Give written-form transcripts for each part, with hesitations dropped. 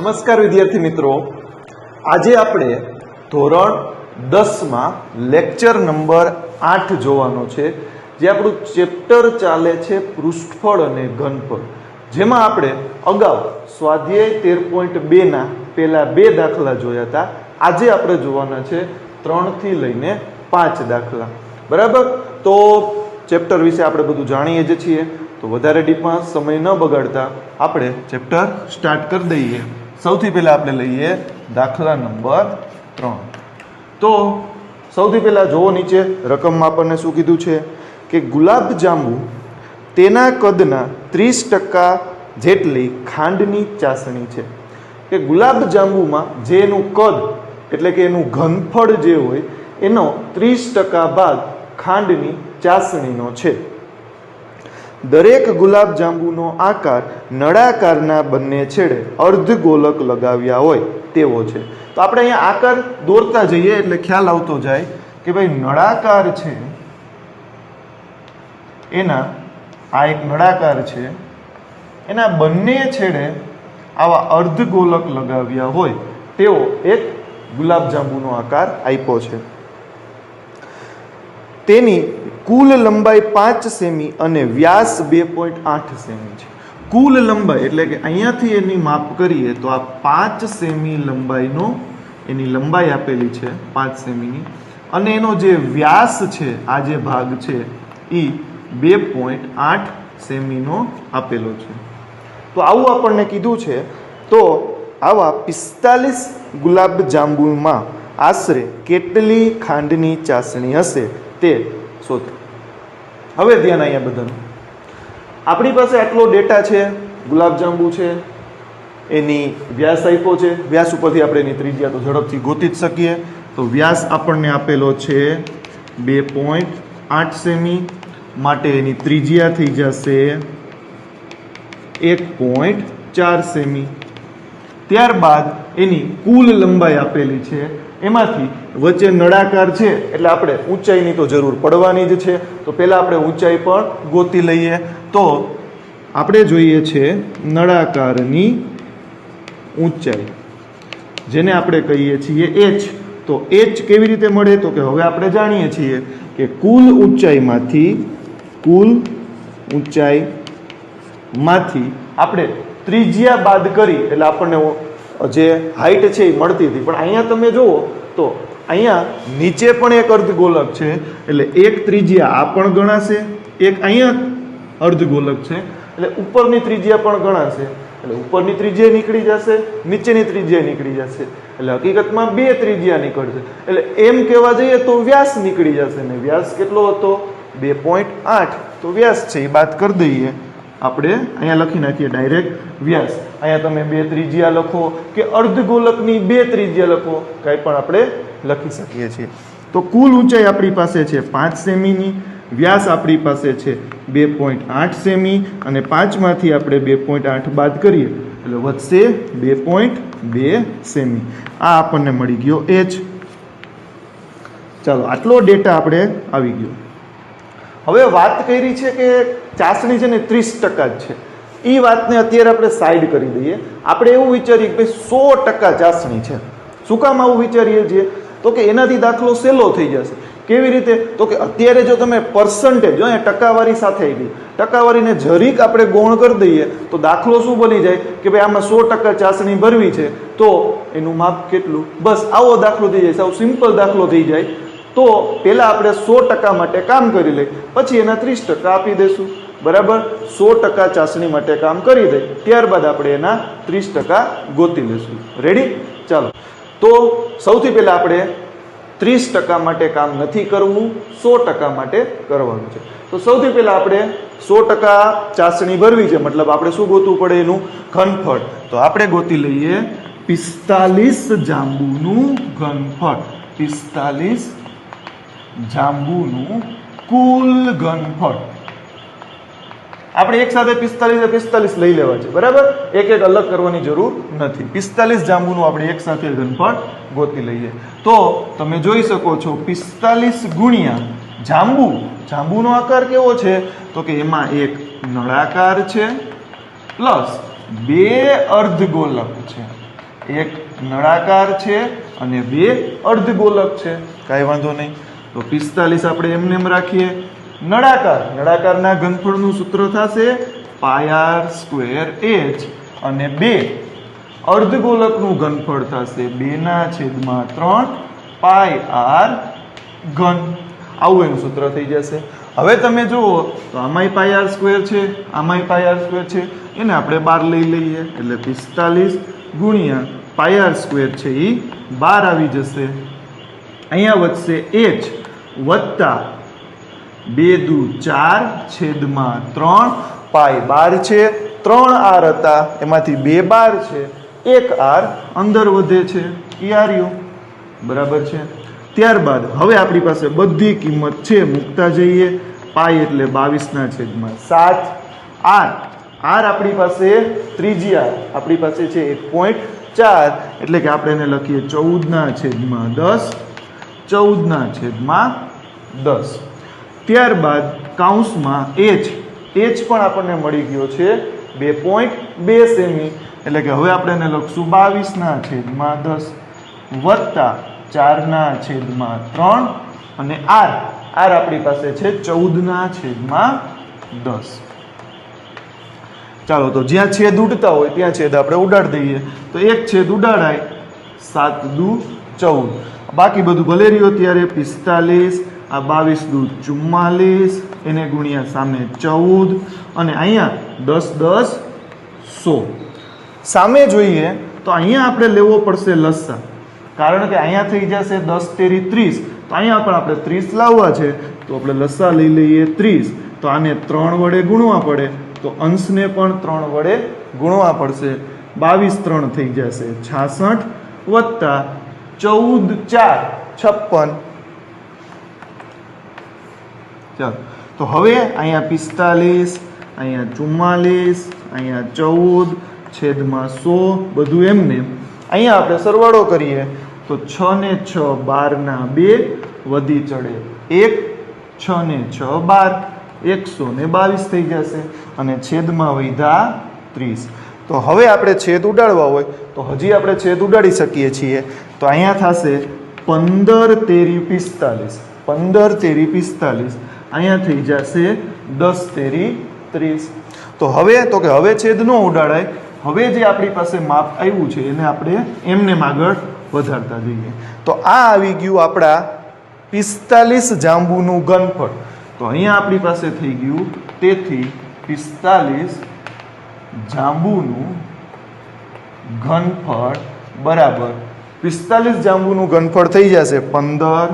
નમસ્કાર વિદ્યાર્થી મિત્રો, આજે આપણે ધોરણ 10 માં લેક્ચર નંબર 8 જોવાનો છે, જે આપણું ચેપ્ટર ચાલે છે પૃષ્ઠફળ અને ઘનફળ, જેમાં આપણે અગાઉ સ્વાધ્યાય 13.2 ના પહેલા 2 દાખલા જોયા હતા. આજે આપણે જોવાના છે 3 થી લઈને 5 દાખલા. બરાબર, તો ચેપ્ટર વિશે આપણે બધું જાણીએ જ છીએ, તો વધારે ડીપમાં સમય ન બગાડતા આપણે ચેપ્ટર સ્ટાર્ટ કરી દઈએ. સૌથી પહેલા આપણે લઈએ દાખલા નંબર 3. તો સૌથી પહેલા જોવો, નીચે રકમમાં આપણને શું કીધું છે કે ગુલાબ જાંબુ તેના કદના 30% જેટલી ખાંડની ચાસણી છે. કે ગુલાબ જાંબુમાં જે એનું કદ એટલે કે એનું ઘનફળ જે હોય એનો 30% ભાગ ખાંડની ચાસણીનો છે. દરેક ગુલાબ જાંબુનો આકાર નળાકારના બંને છેડે અર્ધગોલક લગાવ્યા હોય તેવો છે. તો આપણે અહીંયા આકાર દોરતા જઈએ એટલે ખ્યાલ આવતો જાય કે ભાઈ નળાકાર છે, એના આ એક નળાકાર છે, એના બંને છેડે આવા અર્ધગોલક લગાવ્યા હોય તેવો એક ગુલાબ જાંબુનો આકાર આપ્યો છે. તેની કુલ લંબાઈ 5 સેમી અને વ્યાસ 2.8 સેમી છે. કુલ લંબાઈ એટલે કે અહીંયાથી એની માપ કરીએ તો આ 5 સેમી લંબાઈનો એની લંબાઈ આપેલી છે 5 સેમીની, અને એનો જે વ્યાસ છે, આ જે ભાગ છે એ 2.8 સેમીનો આપેલો છે. તો આવું આપણને કીધું છે. તો આવા 45 ગુલાબ જાંબુમાં આશરે કેટલી ખાંડની ચાસણી હશે તે શોધો. હવે ધ્યાન અહીંયા બધાનું, આપણી પાસે આટલો ડેટા છે, ગુલાબજાંબુ છે, એની વ્યાસ આપ્યો છે, વ્યાસ ઉપરથી આપણે એની ત્રિજ્યા તો ઝડપથી ગોતી જ શકીએ. તો વ્યાસ આપણને આપેલો છે 2.8 સેમી, માટે એની ત્રિજ્યા થઈ જશે 1.4 સેમી. ત્યારબાદ એની કુલ લંબાઈ આપેલી છે, એમાંથી વચ્ચે નળાકાર છે એટલે આપણે ઊંચાઈની તો જરૂર પડવાની જ છે. તો પહેલાં આપણે ઊંચાઈ પણ ગોતી લઈએ. તો આપણે જોઈએ છે નળાકારની ઊંચાઈ, જેને આપણે કહીએ છીએ h. તો h કેવી રીતે મળે? તો કે હવે આપણે જાણીએ છીએ કે કુલ ઊંચાઈમાંથી આપણે ત્રિજ્યા બાદ કરી એટલે આપણને જે હાઈટ છે એ મળતી હતી. પણ અહીંયા તમે જુઓ તો અહીંયા નીચે પણ એક અર્ધગોલક છે, એટલે એક ત્રિજ્યા આ પણ ગણાશે, એક અહીંયા અર્ધગોલક છે એટલે ઉપરની ત્રિજ્યા પણ ગણાશે. એટલે ઉપરની ત્રિજ્યા નીકળી જશે, નીચેની ત્રિજ્યા નીકળી જશે, એટલે હકીકતમાં 2 ત્રિજ્યા નીકળશે. એટલે એમ કહેવા જઈએ તો વ્યાસ નીકળી જશે, ને વ્યાસ કેટલો હતો? 2.8. તો વ્યાસ છે એ બાદ કરી દઈએ આપણે, અહીંયા લખી નાખીએ ડાયરેક્ટ વ્યાસ. અહીંયા તમે 2 ત્રિજ્યા લખો કે અર્ધગોલકની 2 ત્રિજ્યા લખો, કાંઈ પણ આપણે લખી શકીએ છીએ. તો કુલ ઊંચાઈ આપણી પાસે છે 5 સેમીની, વ્યાસ આપણી પાસે છે 2.8 સેમી, અને 5 માંથી આપણે 2.8 બાદ કરીએ એટલે વધશે 2.2 સેમી. આ આપણને મળી ગયો h. ચાલો, આટલો ડેટા આપણે આવી ગયો. હવે વાત કરી છે કે ચાસણી છે ને 30% જ છે. એ વાતને અત્યારે આપણે સાઈડ કરી દઈએ. આપણે એવું વિચારીએ કે ભાઈ 100% ચાસણી છે. શું કામ આવું વિચારીએ છીએ? તો કે એનાથી દાખલો સહેલો થઈ જશે. કેવી રીતે? તો કે અત્યારે જો તમે પર્સન્ટેજ, જો અહીંયા ટકાવારી સાથે આવી, ટકાવારીને જરીક આપણે ગૌણ કરી દઈએ તો દાખલો શું બની જાય કે ભાઈ આમાં 100% ચાસણી ભરવી છે, તો એનું માપ કેટલું? બસ આવો દાખલો થઈ જાય, સાવ સિમ્પલ દાખલો થઈ જાય. તો પહેલાં આપણે 100% માટે કામ કરી લઈએ, પછી એના 30% આપી દઈશું. બરાબર, 100% ચાસણી માટે કામ કરી દઈએ, ત્યારબાદ આપણે એના 30% ગોતી લઈશું. રેડી? ચાલો, તો સૌથી પહેલાં આપણે 30% માટે કામ નથી કરવું, 100% માટે કરવાનું છે. તો સૌથી પહેલાં આપણે 100% ચાસણી ભરવી છે, મતલબ આપણે શું ગોતવું પડે? એનું ઘનફળ. તો આપણે ગોતી લઈએ 45 જાંબુનું ઘનફળ. 45 જાંબુનું કુલ ઘનફળ. આપણે એક સાથે 45 લઈ લેવા છે. બરાબર, એક એક અલગ કરવાની જરૂર નથી. 45 જાંબુનું આપણે એક સાથે ઘનફળ ગોતી લઈએ. તો તમે જોઈ શકો છો 45 ગુણ્યા જાંબુ. જાંબુનો આકાર કેવો છે? તો કે એમાં એક નળાકાર છે પ્લસ 2 અર્ધગોલક છે. એક નળાકાર છે અને બે અર્ધગોલક છે. કાંઈ વાંધો નહીં. તો 45 આપણે એમને એમ રાખીએ. નળાકારના ઘનફળનું સૂત્ર થશે πr²h અને બે અર્ધગોલકનું ઘનફળ થશે 2/3 πr ઘન. આવું એનું સૂત્ર થઈ જશે. હવે તમે જુઓ તો આમાંય πr² છે, આમાંય πr² છે, એને આપણે 12 લઈ લઈએ એટલે 45 ગુણ્યા πr² છે એ 12 આવી જશે. અહીંયા વધશે h વત્તા 2 દુ 4 છેદમાં 3 પાઈ 12 છે, 3 r હતા એમાંથી 2 12 છે, 1 r અંદર વધે છે એ આર્યું. બરાબર છે. ત્યારબાદ હવે આપણી પાસે બધી કિંમત છે મૂકતા જઈએ. પાઈ એટલે 22/7 r આપણી પાસે ત્રીજી r આપણી પાસે છે 1.4 એટલે કે આપણે એને લખીએ 14/10 14/10. ત્યારબાદ કૌંસમાં h પણ આપણને મળી ગયો છે 2.2 સેમી એટલે કે હવે આપણે એને લખશું 22/10 વત્તા 4/3 અને r આપણી પાસે છે 14/10. ચાલો તો જ્યાં છેદ ઉડતા હોય ત્યાં છેદ આપણે ઉડાડી દઈએ. તો એક છેદ ઉડાડાય 7 દુ 14. બાકી બધું ભલે રહ્યો ત્યારે 45 આ 22 દુ 44 એને ગુણ્યા સામે 14 અને અહીંયા 10 10 100. સામે જોઈએ તો અહીંયા આપણે લેવો પડશે લસા કારણ કે અહીંયા થઈ જશે 10 તેરી 30 તો અહીંયા પણ આપણે 30 લાવવા છે તો આપણે લસા લઈ લઈએ 30. તો આને 3 વડે ગુણવા પડે તો અંશને પણ 3 વડે ગુણવા પડશે. 22 3 થઈ જશે 66 વત્તા 14 4 56. ચાલો તો હવે અહીંયા 45 અહીંયા 44 અહીંયા 14 છેદમાં 100 બધું એમને. અહીંયા આપણે સરવાળો કરીએ તો 6 ને 6 12 વધી ચડે 1 6 ને 6 12 122 થઈ જશે અને છેદમાં વધ્યા 30. તો હવે આપણે છેદ ઉડાડવા હોય તો હજી આપણે છેદ ઉડાડી શકીએ છીએ. તો અહીંયા થશે 15 તેરી 45 15 તેરી 45 અહીંયા થઈ જશે 10 તેરી 30. તો હવે છેદ ન ઉડાડાય. હવે જે આપણી પાસે માપ આવ્યું છે એને આપણે એમને આગળ વધારતા જઈએ. તો આ આવી ગયું આપણા 45 જાંબુનું ઘનફળ. તો અહીંયા આપણી પાસે થઈ ગયું તેથી 45 જાંબુનું ઘનફળ બરાબર 45 જાંબુનું ઘનફળ થઈ જશે 15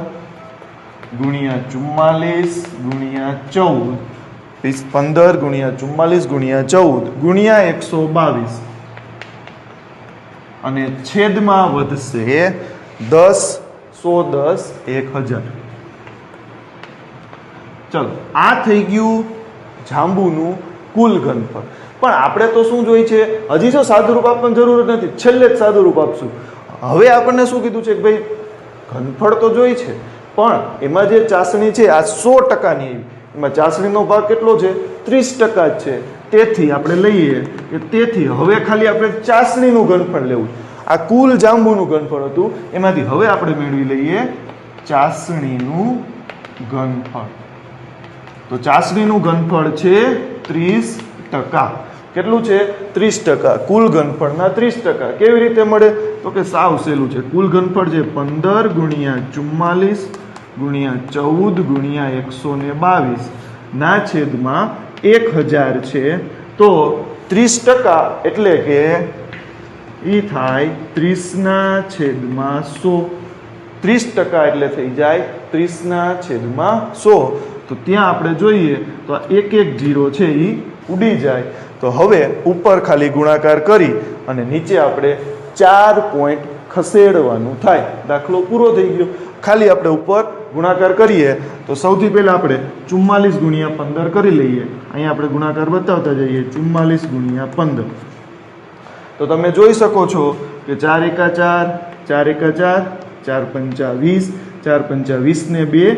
ગુણ્યા 44 ગુણ્યા 14 15 ગુણ્યા 44 ગુણ્યા 14 ગુણ્યા 122 અને છેદમાં વધશે 10 110 1000. ચલો આ થઈ ગયું જાંબુનું કુલ ઘનફળ. પણ આપણે તો શું જોઈએ છે હજી જો સાદું રૂપ આપવાની જરૂર નથી, છેલ્લે જ સાદું રૂપ આપશું. હવે આપણને શું કીધું છે કે ભાઈ ઘનફળ તો જોઈ છે પણ એમાં જે ચાસણી છે આ 100%ની આવી. એમાં ચાસણીનો ભાગ કેટલો છે 30% જ છે. તેથી આપણે લઈએ કે તેથી હવે ખાલી આપણે ચાસણીનું ઘનફળ લેવું. આ કુલ જાંબુનું ઘનફળ હતું એમાંથી હવે આપણે મેળવી લઈએ ચાસણીનું ઘનફળ. તો ચાસણીનું ઘનફળ છે 30%. કેટલું છે 30%. કુલ ઘનફળના 30%. કેવી રીતે મળે તો કે સાવ સહેલું છે. કુલ ઘનફળ છે 15 ગુણ્યા 44 ગુણ્યા 14 ગુણ્યા 122 ના છેદમાં 1000 છે. તો 30% એટલે કે એ થાય 30/100. 30% એટલે થઈ જાય 30/100. તો ત્યાં આપણે જોઈએ તો આ એક 0 છે એ ઉડી જાય. તો હવે ઉપર ખાલી ગુણાકાર કરી અને નીચે આપણે 4 પોઈન્ટ ખસેડવાનું થાય. દાખલો પૂરો થઈ ગયો. ખાલી આપણે ઉપર ગુણાકાર કરીએ તો સૌથી પહેલાં આપણે 44 ગુણ્યા 15 કરી લઈએ. અહીંયા આપણે ગુણાકાર બતાવતા જઈએ 44 ગુણ્યા 15. તો તમે જોઈ શકો છો કે 4 એકા 4 4 એકા 4 4 પંચા 20 4 પંચા 20 ને 2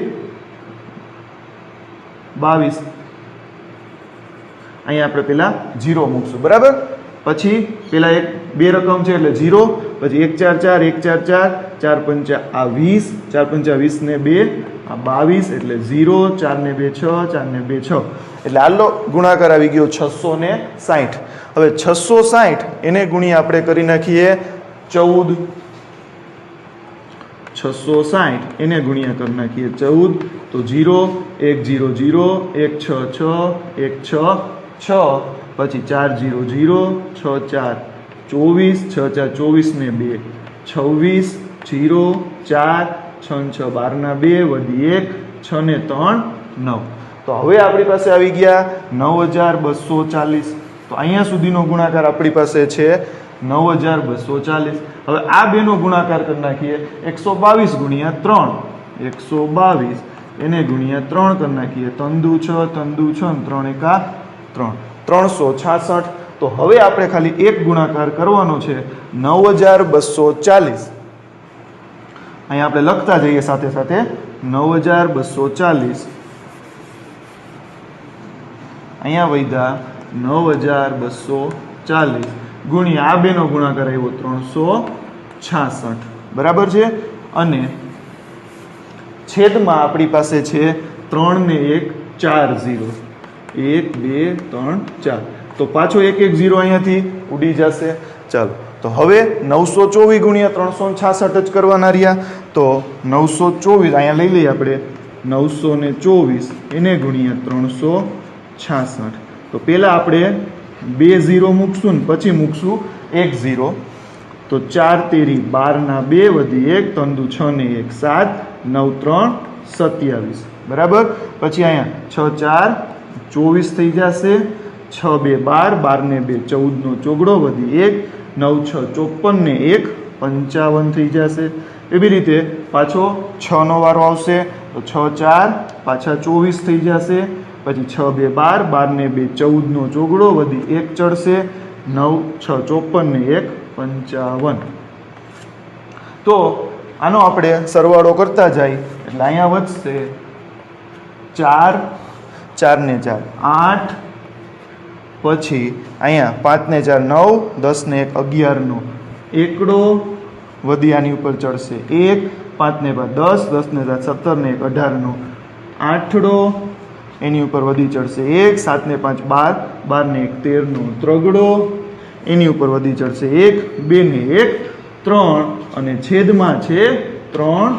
22. અહીંયા આપણે પેલા 0 મૂકશું બરાબર. પછી પેલા 2 રકમ છે એટલે 0 પછી 1 4 4 1 4 4 4 5 આ 20 4 5 20 ને 2 આ 22 એટલે 0 4 ને 2 6 4 ને 2 6 એટલે આલો ગુણાકાર આવી ગયો 660. હવે 660 એને ગુણ્યા આપણે કરી નાખીએ 14 660 એને ગુણ્યા કરી નાખીએ 14 તો 0 1 0 0 1 6 6 1 6 6 પછી 4 0 0 6 4 24 6 4 24 ને 2 26 0 4 6 6 12 ના 2 વધી 1 6 ને 3 9. તો હવે આપણી પાસે આવી ગયા 9240. તો અહીંયા સુધીનો ગુણાકાર આપણી પાસે છે 9240. હવે આ બેનો ગુણાકાર કરી નાખીએ 122 ગુણ્યા 3 122 એને ગુણ્યા 3 કરી નાખીએ 3 દુ 6 3 દુ 6 3 એકા 3 366. તો હવે આપણે ખાલી એક ગુણાકાર કરવાનો છે 9240. અહીંયા આપણે લખતા જઈએ સાથે સાથે 9240 અહીંયા વૈધા 9240 ગુણ્યા આ બેનો ગુણાકાર આવ્યો 366 બરાબર છે. અને છેદમાં આપણી પાસે છે 3 ને 1 4 0 1 2 3 4 તો પાછો 1 1 0 અહીંયાથી ઉડી જશે. ચાલો તો હવે 924 ગુણ્યા 366 જ કરવાના રહ્યા. તો 924 અહીંયા લઈ લઈએ આપણે 924 એને ગુણ્યા 366. તો પહેલા આપણે 2 0 મૂકશું ને પછી મૂકશું 1 0. તો 4 તેરી 12 ના 2 વધી 1 3 દુ 6 ને 1 7 9 3 27 બરાબર. પછી અહીંયા 6 4 24 થઈ જશે 6 2 12 12 ને 2 14 નો ચોગડો વધી 1 9 6 54 ને 1 55 થઈ જશે. એવી રીતે પાછો 6 નો વારો આવશે તો 6 4 પાછા 24 થઈ જશે. પછી 6 2 12 12 ને 2 14 નો ચોગડો વધી 1 ચડશે 9 6 54 ને 1 55. તો આનો આપણે સરવાળો કરતા જાય એટલે અહીંયા વધશે 4 4 ને 4 8 પછી અહીંયા 5 ને 4 9 10 ને 1 11 નો એકડો વધી આની ઉપર ચડશે 1 5 ને 5 10 10 ને 7 17 ને 1 18 નો આઠડો એની ઉપર વધી ચડશે 1 7 ને 5 12 12 ને 1 13 નો ત્રગડો એની ઉપર વધી ચડશે 1 2 ને 1 3 અને છેદમાં છે 3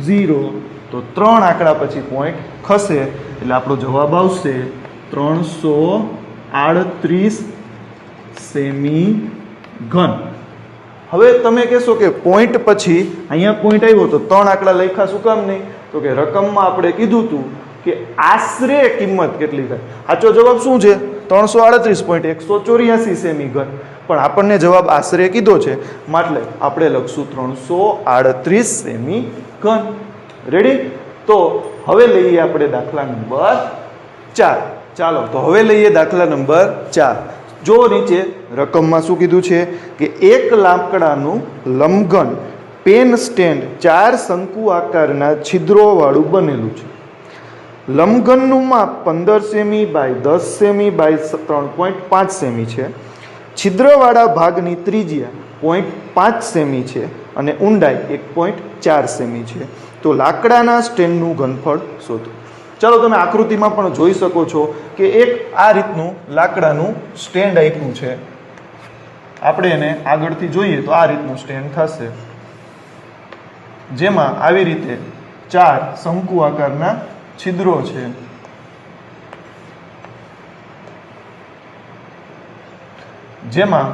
0. તો 3 આંકડા પછી પોઈન્ટ ખસે એટલે આપણો જવાબ આવશે 338 સેમી ઘન. હવે તમે કહેશો કે પોઈન્ટ પછી અહીંયા પોઈન્ટ આવ્યો તો 3 આંકડા લખ્યા શું કામ નહીં? તો કે રકમમાં આપણે કીધું હતું કે આશરે કિંમત કેટલી થાય. સાચો જવાબ શું છે? 338.184 સેમી ઘન. પણ આપણને જવાબ આશરે કીધો છે એટલે આપણે લખશું 338 સેમી ઘન. રેડી? તો હવે લઈએ આપણે દાખલા નંબર 4. ચાલો તો હવે લઈએ દાખલા નંબર 4. જો નીચે રકમમાં શું કીધું છે કે એક લાકડાનું લંબઘન પેન સ્ટેન્ડ 4 શંકુ આકારના છિદ્રોવાળું બનેલું છે. લંબઘનનું માપ 15 સેમી બાય 10 સેમી બાય 3.5 સેમી છે. છિદ્રવાળા ભાગની ત્રિજ્યા 0.5 સેમી છે અને ઊંડાઈ 1.4 સેમી છે. તો લાકડાના સ્ટેન્ડનું ઘનફળ શોધો. ચાલો તમે આકૃતિમાં પણ જોઈ શકો છો કે એક આ રીતનું લાકડાનું સ્ટેન્ડ આપ્યું છે. આપણે એને આગળથી જોઈએ તો આ રીતનું સ્ટેન્ડ થશે જેમાં આવી રીતે 4 શંકુ આકારના છિદ્રો છે. જેમાં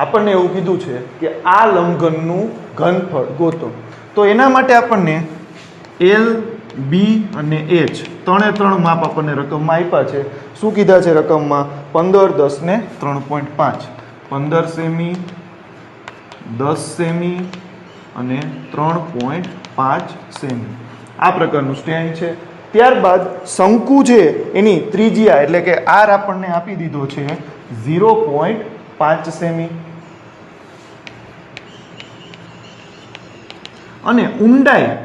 આપણને એવું કીધું છે કે આ લંબઘનનું ઘનફળ ગોતો. તો એના માટે આપણને L, B અને H ત્રણે ત્રણ માપ આપણને રકમમાં આપ્યા છે. શું કીધા છે રકમમાં? 15 10 ને 3.5 15 સેમી 10 સેમી અને 3.5 સેમી આ પ્રકારનું સ્ટેન્ડ છે. ત્યારબાદ શંકુ છે એની ત્રિજ્યા એટલે કે R આપણને આપી દીધો છે 0.5 સેમી અને ઊંડાઈ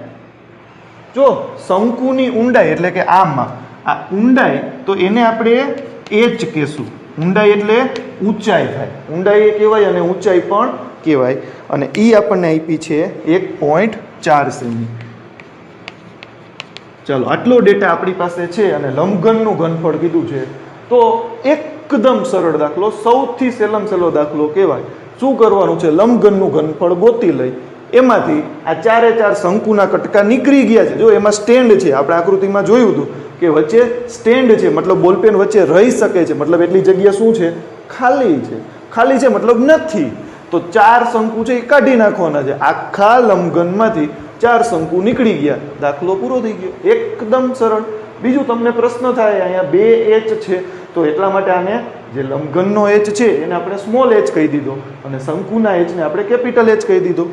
જો શંકુની ઊંડાઈ એટલે કે આ ઊંડાઈ તો એને આપણે H કહેશું. ઊંડાઈ એટલે ઊંચાઈ થાય, ઊંડાઈ એ કહેવાય અને ઊંચાઈ પણ કહેવાય. અને એ આપણને આપી છે 1.4 સેમી. ચાલો આટલો ડેટા આપણી પાસે છે અને લંબઘનનું ઘનફળ કીધું છે. તો એકદમ સરળ દાખલો, સૌથી સહેલો દાખલો કહેવાય. શું કરવાનું છે? લંબઘનનું ઘનફળ ગોતી લઈ એમાંથી આ ચારે ચાર શંકુના કટકા નીકળી ગયા છે. જો એમાં સ્ટેન્ડ છે, આપણે આકૃતિમાં જોયું હતું કે વચ્ચે સ્ટેન્ડ છે, મતલબ બોલપેન વચ્ચે રહી શકે છે, મતલબ એટલી જગ્યા શું છે? ખાલી છે. ખાલી છે મતલબ નથી. તો ચાર શંકુ છે એ કાઢી નાખવાના છે. આખા લંબઘનમાંથી ચાર શંકુ નીકળી ગયા, દાખલો પૂરો થઈ ગયો. એકદમ સરળ. બીજું તમને પ્રશ્ન થાય, અહીંયા 2h છે તો એટલા માટે આને જે લંબઘનનો h છે એને આપણે સ્મોલ h કહી દીધો અને શંકુના h ને આપણે કેપિટલ H કહી દીધો.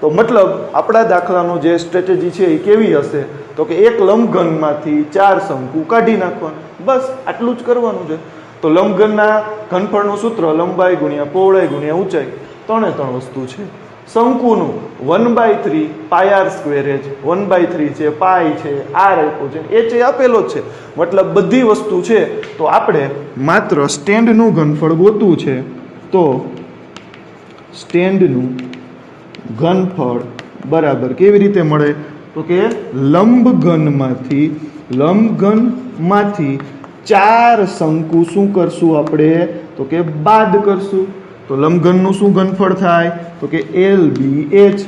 તો મતલબ આપણા દાખલાનો જે સ્ટ્રેટેજી છે એ કેવી હશે? તો કે એક લંબઘનમાંથી ચાર શંકુ કાઢી નાખવાનું, બસ આટલું જ કરવાનું છે. તો લંબઘનના ઘનફળનું સૂત્ર લંબાઈ ગુણ્યા પહોળાઈ ગુણ્યા ઊંચાઈ, ત્રણે ત્રણ વસ્તુ છે. શંકુનું 1/3 πr²h, 1/3 છે, પાઈ છે, r આપ્યો છે, h એ આપેલો જ છે. મતલબ બધી વસ્તુ છે. તો આપણે માત્ર સ્ટેન્ડનું ઘનફળ ગોતવું છે. તો સ્ટેન્ડનું ઘનફળ બરાબર કેવી રીતે મળે? તો કે લંબઘનમાંથી ચાર શંકુ શું કરશું આપણે? તો કે બાદ કરશું. તો લંબઘનનું શું ઘનફળ થાય? તો કે LBH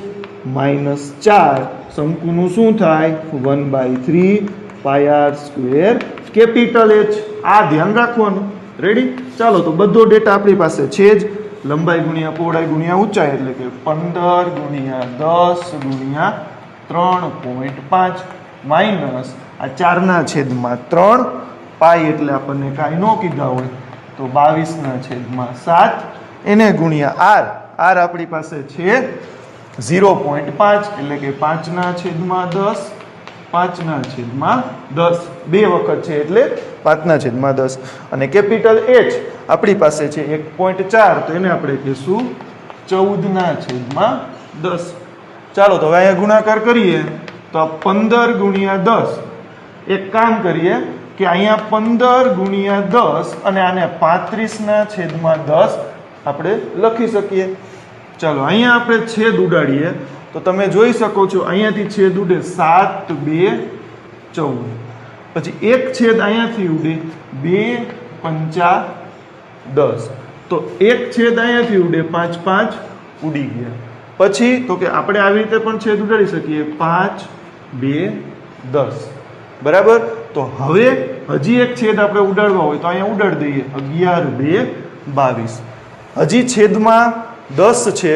-4 શંકુનું શું થાય? 1/3 πr² કેપિટલ H. આ ધ્યાન રાખવાનું. રેડી? ચાલો તો બધો ડેટા આપણી પાસે છે જ. લંબાઈ ગુણ્યા પહોળાઈ ગુણ્યા ઊંચાઈ એટલે કે 15 ગુણ્યા 10 ગુણ્યા 3.5 માઇનસ આ 4/3 પાઈ એટલે આપણને કાંઈ ન કીધા હોય તો 22/7 એને ગુણ્યા r આપણી પાસે છે 0.5 એટલે કે 5/10 5/10 બે વખત છે એટલે 5/10 અને કેપિટલ H આપણી પાસે છે 1.4 તો એને આપણે કહીશું 14/10. ચાલો તો હવે અહીંયા ગુણાકાર કરીએ તો 15 ગુણ્યા 10. એક કામ કરીએ કે અહીંયા 15 ગુણ્યા 10 અને આને 35/10 આપણે લખી શકીએ. ચાલો અહીંયા આપણે છેદ ઉડાડીએ તો તમે જોઈ શકો છો અહીંયાથી છેદ ઉડે 7 2 14. પછી એક છેદ અહીંયાથી ઉડે 2 5 10. તો એક છેદ અહીંયાથી ઉડે 5 5 ઉડી ગયા. પછી તો કે આપણે આવી રીતે પણ છેદ ઉડાડી શકીએ 5 2 10. બરાબર? તો હવે હજી એક છેદ આપણે ઉડાડવા હોય તો અહીંયા ઉડાડી દઈએ 11 2 22. હજી છેદમાં 10 છે,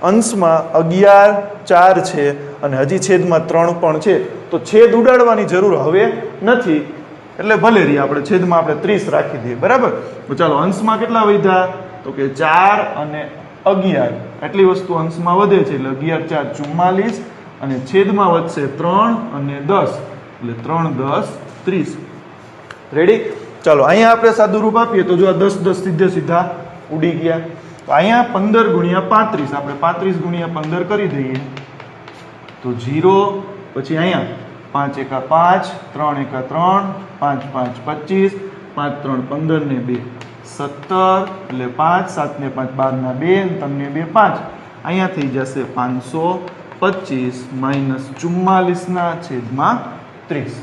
અંશમાં 11 4 છે અને હજી છેદમાં 3 પણ છે. તો છેદ ઉડાડવાની જરૂર હવે નથી એટલે ભલે રહી, આપણે છેદમાં આપણે 30 રાખી દઈએ. બરાબર? તો ચાલો અંશમાં કેટલા વધ્યા? તો કે 4 અને 11 એટલી વસ્તુ અંશમાં વધે છે એટલે 11 4 44 અને છેદમાં વધશે 3 અને 10 એટલે 3 10 30. રેડી? ચાલો અહીંયા આપણે સાદું રૂપ આપીએ તો જો આ 10 10 સીધે સીધા ઉડી ગયા. તો અહીંયા 15 ગુણ્યા 35 આપણે 35 ગુણ્યા 15 કરી દઈએ તો 0. પછી અહીંયા 5 1 5 3 1 3 5 5 25 5 3 15 ને 2 17 એટલે 5 7 ને 5 12 ના 2 3 ને 2 5. અહીંયા થઈ જશે 525 -44/30.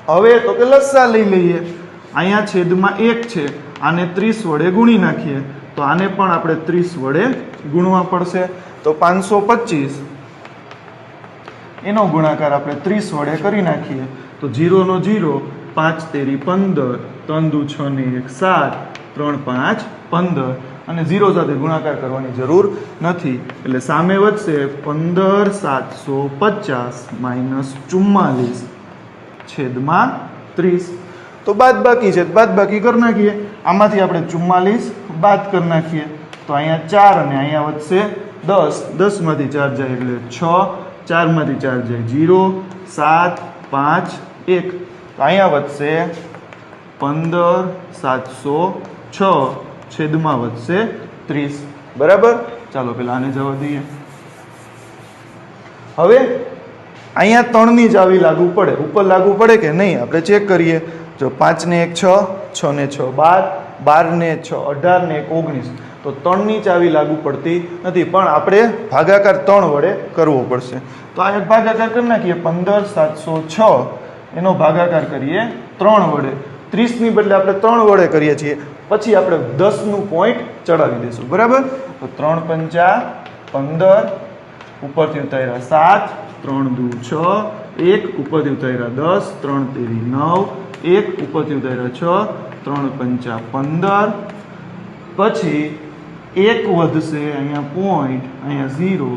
હવે તો કે લસા લઈ લઈએ. અહીંયા છેદમાં 1 છે, આને 30 વડે ગુણી નાખીએ તો આને પણ આપણે 30 વડે ગુણવા પડશે. તો 525 એનો ગુણાકાર આપણે 30 વડે કરી નાખીએ તો 0 નો 0 5 તેરી 15 3 દુ 6 ને 1 7 3 5 15 અને 0 સાથે ગુણાકાર કરવાની જરૂર નથી એટલે સામે વધશે 15750 -44/30. તો બાદ બાકી છે, બાદ બાકી કરી નાખીએ. આમાંથી આપણે 44 બાદ કરી નાખીએ તો અહીંયા 4 અને અહીંયા વધશે 10. 10 માંથી 4 જાય એટલે 6, 4 માંથી 4 જાય 0, 7 5 1 તો અહીંયા વધશે 15706 છેદમાં વધશે 30. બરાબર? ચાલો પેલા આને જવા દઈએ. હવે અહીંયા 3 ની ચાવી લાગુ પડે, ઉપર લાગુ પડે કે નહીં આપણે ચેક કરીએ. જો 5 ને 1 6, 6 ને 6 12, 12 ને 6 18 ને 1 19, તો 3 ની ચાવી લાગુ પડતી નથી, પણ આપણે ભાગાકાર 3 વડે કરવો પડશે. તો આ એક ભાગાકાર કરી નાખીએ, 15706 એનો ભાગાકાર કરીએ 3 વડે. 30 ની બદલે આપણે 3 વડે કરીએ છીએ, પછી આપણે 10 નું પોઈન્ટ ચડાવી દઈશું. બરાબર? તો 3 પંચા 15, ઉપરથી ઉતાર્યા 7, 3 દુ 6, 1 ઉપરથી ઉતાર્યા 10, 3 તેરી 9, 1 ઉપરથી ઉતાર્યા 6, 3 પંચા 15, પછી 1 વધશે, અહીંયા પોઈન્ટ, અહીંયા 0,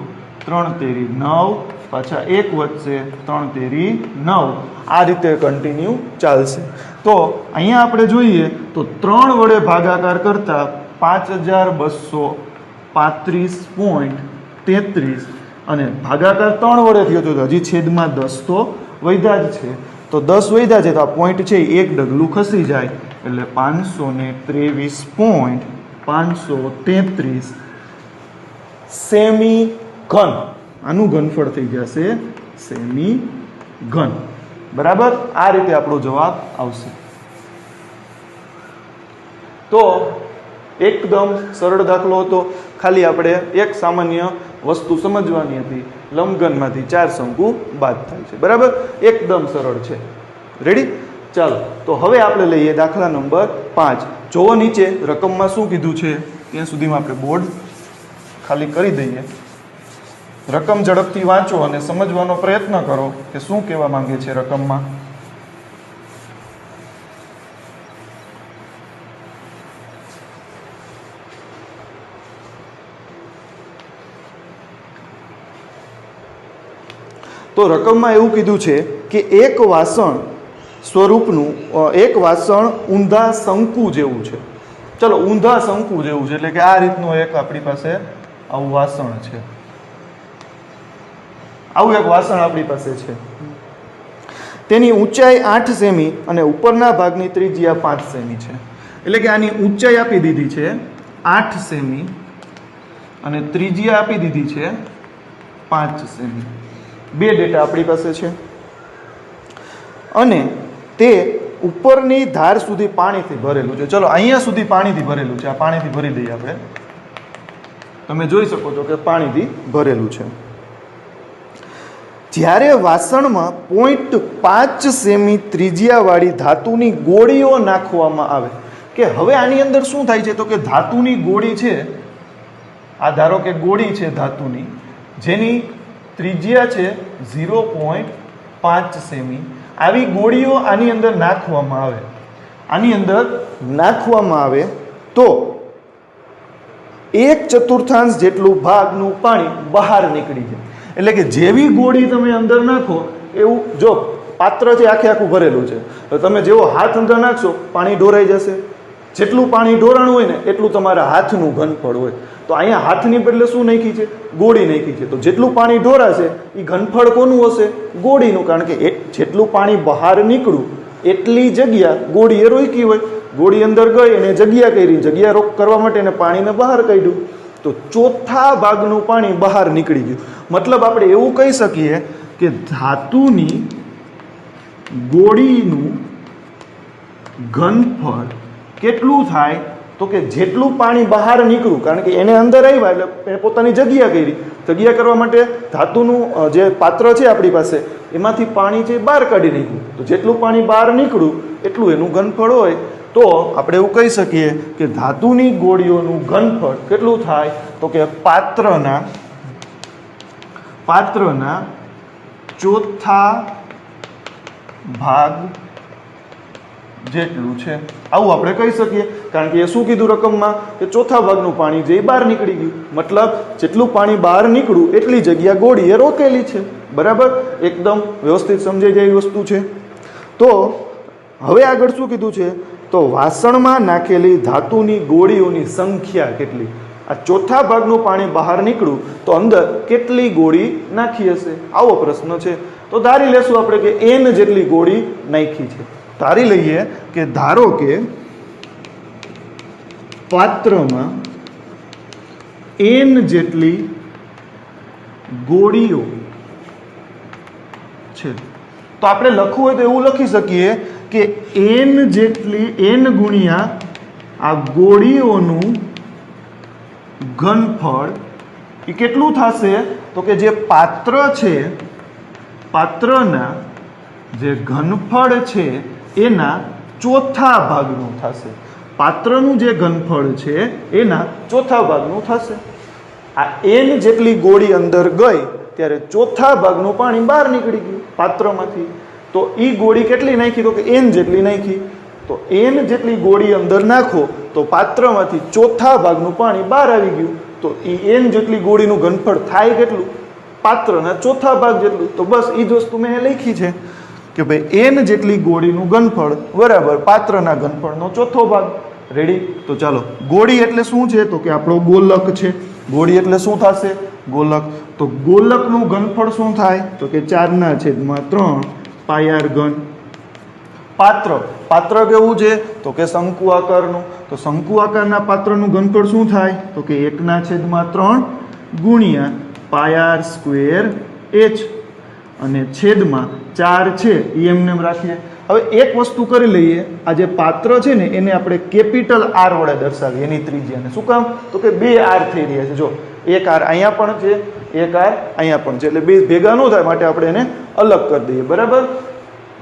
3 તેરી 9, પાછા 1 વધશે, 3 તેરી 9. આ રીતે કન્ટિન્યુ ચાલશે. તો અહીંયા આપણે જોઈએ તો 3 વડે ભાગાકાર કરતા 5235.33 અને ભાગાકાર 3 વડે થયો તો હજી છેદમાં 10 તો વધ્યા જ છે. તો 10 વધ્યા છે તો આ પોઈન્ટ છે એક ડગલું ખસી જાય, એટલે 523.533 સેમી ઘન. આનું ઘનફળ થઈ જશે સેમી ઘન. બરાબર? આ રીતે આપણો જવાબ આવશે. તો એકદમ સરળ દાખલો હતો. ખાલી આપણે એક સામાન્ય વસ્તુ સમજવાની હતી, લંબઘનમાંથી 4 શંકુ બાદ થાય છે. બરાબર? એકદમ સરળ છે. રેડી? ચાલો, તો હવે આપણે લઈએ દાખલા નંબર 5. જોવો નીચે રકમમાં શું કીધું છે, ત્યાં સુધીમાં આપણે બોર્ડ ખાલી કરી દઈએ. રકમ ઝડપથી વાંચો અને સમજવાનો પ્રયત્ન કરો કે શું કહેવા માંગે છે રકમમાં. તો રકમમાં એવું કીધું છે કે એક વાસણ સ્વરૂપનું એક વાસણ ઊંધા શંકુ જેવું છે. ચલો, ઊંધા શંકુ જેવું છે એટલે કે આ રીતનું એક આપણી પાસે આવું વાસણ છે. આવું એક વાસણ આપણી પાસે છે. તેની ઊંચાઈ 8 સેમી અને ઉપરના ભાગની ત્રિજ્યા 5 સેમી છે. એટલે કે આની ઊંચાઈ આપી દીધી છે 8 સેમી અને ત્રિજ્યા આપી દીધી છે 5 સેમી. બે ડેટા આપણી પાસે છે. અને તે ઉપરની ધાર સુધી પાણીથી ભરેલું છે. ચલો, અહીંયા સુધી પાણીથી ભરેલું છે. આ પાણીથી ભરી દઈએ આપણે. તમે જોઈ શકો છો કે પાણીથી ભરેલું છે. જ્યારે વાસણમાં 0.5 સેમી ત્રિજ્યાવાળી ધાતુની ગોળીઓ નાખવામાં આવે, કે હવે આની અંદર શું થાય છે તો કે ધાતુની ગોળી છે. આ ધારો કે ગોળી છે ધાતુની, જેની ત્રિજ્યા છે 0.5 સેમી. આવી ગોળીઓ આની અંદર નાખવામાં આવે, આની અંદર નાખવામાં આવે તો 1/4 જેટલું ભાગનું પાણી બહાર નીકળી જાય. એટલે કે જેવી ગોળી તમે અંદર નાખો એવું, જો પાત્ર છે આખે આખું ભરેલું છે, તો તમે જેવો હાથ અંદર નાખશો પાણી ઢોરાઈ જશે. જેટલું પાણી ઢોરાણું હોય ને એટલું તમારા હાથનું ઘનફળ હોય. તો અહીંયા હાથની બદલે શું નાખી છે? ગોળી નાખી છે. તો જેટલું પાણી ઢોરાશે એ ઘનફળ કોનું હશે? ગોળીનું. કારણ કે જેટલું પાણી બહાર નીકળ્યું એટલી જગ્યા ગોળીએ રોકી હોય. ગોળી અંદર ગઈ અને જગ્યા કરી, જગ્યા રોક કરવા માટે એને પાણીને બહાર કાઢ્યું, તો ચોથા ભાગનું પાણી બહાર નીકળી ગયું. મતલબ આપણે એવું કહી શકીએ કે ધાતુની ગોળીનું ઘનફળ કેટલું થાય તો કે જેટલું પાણી બહાર નીકળ્યું, કારણ કે એને અંદર આવ્યા એટલે પોતાની જગ્યા કરી, જગ્યા કરવા માટે ધાતુનું જે પાત્ર છે આપણી પાસે એમાંથી પાણી છે બહાર કાઢી નાખ્યું, તો જેટલું પાણી બહાર નીકળ્યું એટલું એનું ઘનફળ હોય. તો આપણે એવું કહી શકીએ કે ધાતુની ગોળીઓનું ઘનફળ કેટલું થાય તો કે પાત્રના ચોથા ભાગ જેટલું છે, આવું આપણે કહી શકીએ. કારણ કે એ શું કીધું રકમમાં કે ચોથા ભાગનું પાણી જે બહાર નીકળી ગયું, મતલબ જેટલું પાણી બહાર નીકળ્યું એટલી જગ્યા ગોળીએ રોકેલી છે. બરાબર? એકદમ વ્યવસ્થિત સમજાઈ જાય એવી વસ્તુ છે. તો હવે આગળ શું કીધું છે તો વાસણમાં નાખેલી ધાતુની ગોળીઓની સંખ્યા કેટલી? આ ચોથા ભાગનું પાણી બહાર નીકળ્યું તો અંદર કેટલી ગોળી નાખી હશે, આવો પ્રશ્ન છે. તો ધારી લેશું આપણે કે n જેટલી ગોળી નાખી છે. ધારી લઈએ કે ધારો કે પાત્રમાં n જેટલી ગોળીઓ છે. તો આપણે લખવું હોય તો એવું લખી શકીએ કે n જેટલી n ગુણ્યા આ ગોળીઓનું ઘનફળ એ કેટલું થશે તો કે જે પાત્ર છે, પાત્રના જે ઘનફળ છે એના ચોથા ભાગનું થશે. પાત્રનું જે ઘનફળ છે એના ચોથા ભાગનું થશે. આ n જેટલી ગોળી અંદર ગઈ ત્યારે ચોથા ભાગનું પાણી બહાર નીકળી ગયું પાત્રમાંથી. તો એ ગોળી કેટલી નાખી તો કે n જેટલી નાખી. તો n જેટલી ગોળી અંદર નાખો તો પાત્રમાંથી ચોથા ભાગનું પાણી બહાર આવી ગયું. તો એ n જેટલી ગોળીનું ઘનફળ થાય કેટલું? પાત્રના ચોથા ભાગ જેટલું. તો બસ એ જ વસ્તુ મેં લખી છે કે ભાઈ n જેટલી ગોળીનું ઘનફળ બરાબર પાત્રના ઘનફળનો ચોથો ભાગ. રેડી? તો ચાલો, ગોળી એટલે શું છે તો કે આપણો ગોલક છે. ગોળી એટલે શું થશે? ગોલક. તો ગોલકનું ઘનફળ શું થાય તો કે 4/3 પાયાર ઘન. પાત્ર, પાત્ર કેવું છે તો કે શંકુ આકારનું. તો શંકુ આકારના પાત્રનું ઘનફળ શું થાય તો કે 1/3 ગુણ્યા પાયાર સ્ક્વેર h અને છેદમાં 4 છે એ એમને રાખીએ. હવે એક વસ્તુ કરી લઈએ, આ જે પાત્ર છે ને એને આપણે કેપિટલ R વડે દર્શાવીએ એની ત્રિજ્યાને. શું કામ તો કે 2 R થઈ રહ્યા છે. જો એક R અહીંયા પણ છે, એક R અહીંયા પણ છે, એટલે બે ભેગા ન થાય માટે આપણે એને અલગ કરી દઈએ. બરાબર?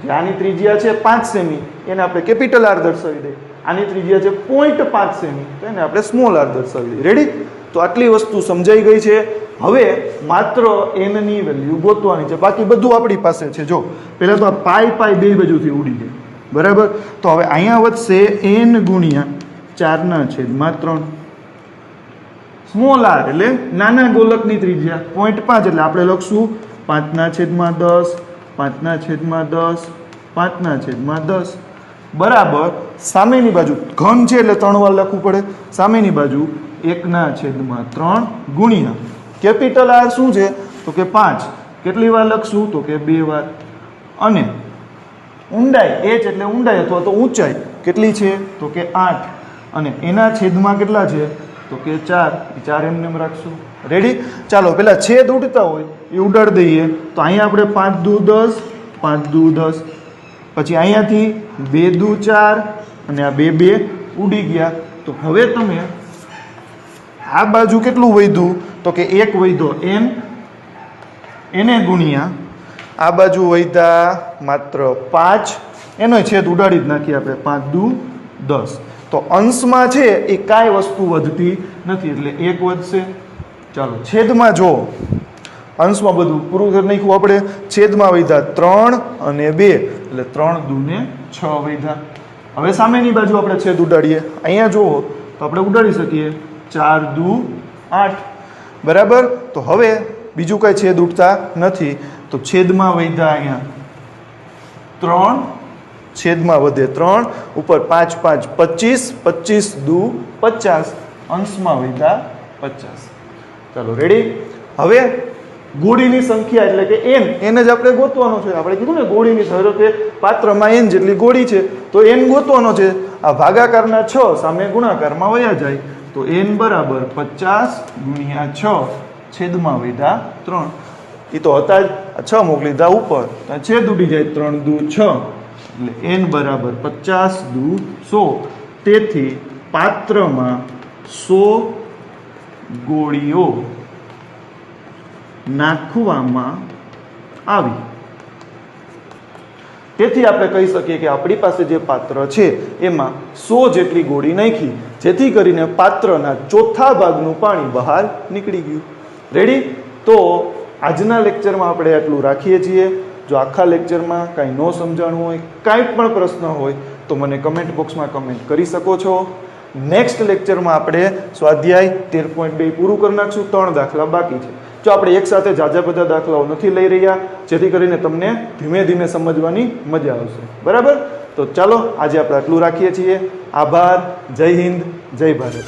જે આની ત્રિજ્યા છે 5 સેમી એને આપણે કેપિટલ R દર્શાવી દઈએ. આની ત્રિજ્યા છે 0.5 સેમી તો એને આપણે સ્મોલ r દર્શાવી દઈએ. રેડી? તો આટલી વસ્તુ સમજાઈ ગઈ છે. હવે માત્ર n ની વેલ્યુ ગોતવાની છે, બાકી બધું આપણી પાસે છે. જો પહેલા તો આ પાઈ પાઈ બે બાજુથી ઉડી જાય. બરાબર? તો હવે અહીંયા વધશે n ગુણ્યા 4/3 સ્મોલ r એટલે નાના ગોલકની ત્રિજ્યા 0.5 એટલે આપણે લખશું 5/10 5/10 5/10 બરાબર. સામેની બાજુ ઘન છે એટલે 3 વાર લખવું પડે. સામેની બાજુ 1/3 ગુણ્યા કેપિટલ R શું છે તો કે 5. કેટલી વાર લખશું તો કે 2 વાર. અને ઊંડાઈ h એટલે ઊંડાઈ અથવા તો ઊંચાઈ કેટલી છે તો કે 8 અને એના છેદમાં કેટલા છે તો કે 4. 4 એમને એમ રાખશું. રેડી? ચાલો પેલા છેદ ઉડતા હોય એ ઉડાડી દઈએ. તો અહીંયા આપણે 5 દુ 10 5 દુ 10 પછી અહીંયાથી 2 દુ 4 અને આ 2 2 ઉડી ગયા. તો હવે તમે આ બાજુ કેટલું વધ્યું તો કે 1 વધ્યો n એને ગુણ્યા આ બાજુ વધ્યા માત્ર 5 એનો છેદ ઉડાડી જ નાખીએ આપણે 5 દુ 10. તો અંશમાં છે એ કાંઈ વસ્તુ વધતી નથી એટલે 1 વધશે. ચાલો છેદમાં જો અંશમાં બધું પૂરું કરી નાખ્યું આપણે. છેદમાં વધ્યા 3 અને 2 એટલે 3 દુ 6 વધ્યા. હવે સામેની બાજુ આપણે છેદ ઉડાડીએ. અહીંયા જુઓ તો આપણે ઉડાડી શકીએ 4 દુ 8. બરાબર? તો હવે બીજું કઈ છેદ ઉડતા નથી. તો છેદમાં વધ્યા અહીંયા 3, છેદમાં વધે 3, ઉપર 5 5 25 25 દુ 50 અંશમાં વધ્યા 50. ચાલો રેડી? હવે ગોળીની સંખ્યા એટલે કે n જ આપણે ગોતવાનો છે. આપણે કીધું ને ગોળીની ધારો કે પાત્રમાં n જેટલી ગોળી છે તો n ગોતવાનો છે. આ ભાગાકારના 6 સામે ગુણાકારમાં વયા જાય તો n બરાબર 50 ગુણ્યા 6 છેદમાં વધ્યા 3. એ તો હતા જ 6 મોકલી દીધા ઉપર તો છેદ ઉડી જાય 3 દુ 6 એટલે n બરાબર 50 દુ 100. તેથી પાત્રમાં 100 ગોળીઓ નાખવામાં આવી. તેથી આપણે કહી શકીએ કે આપણી પાસે જે પાત્ર છે એમાં 100 જેટલી ગોળી નાખી જેથી કરીને પાત્રના ચોથા ભાગનું પાણી બહાર નીકળી ગયું. રેડી? તો આજના લેક્ચરમાં આપણે આટલું રાખીએ છીએ. જો આખા લેક્ચરમાં કાંઈ ન સમજાણું હોય, કાંઈ પણ પ્રશ્ન હોય તો મને કમેન્ટ બોક્સમાં કમેન્ટ કરી શકો છો. નેક્સ્ટ લેક્ચરમાં આપણે સ્વાધ્યાય 13.2 પૂરું કરી નાખશું. 3 દાખલા બાકી છે. જો આપણે એકસાથે જાજા બધા દાખલાઓ નથી લઈ રહ્યા જેથી કરીને તમને ધીમે ધીમે સમજવાની મજા આવશે. બરાબર? તો ચાલો આજે આપણે આટલું રાખીએ છીએ. આભાર. જય હિન્દ, જય ભારત.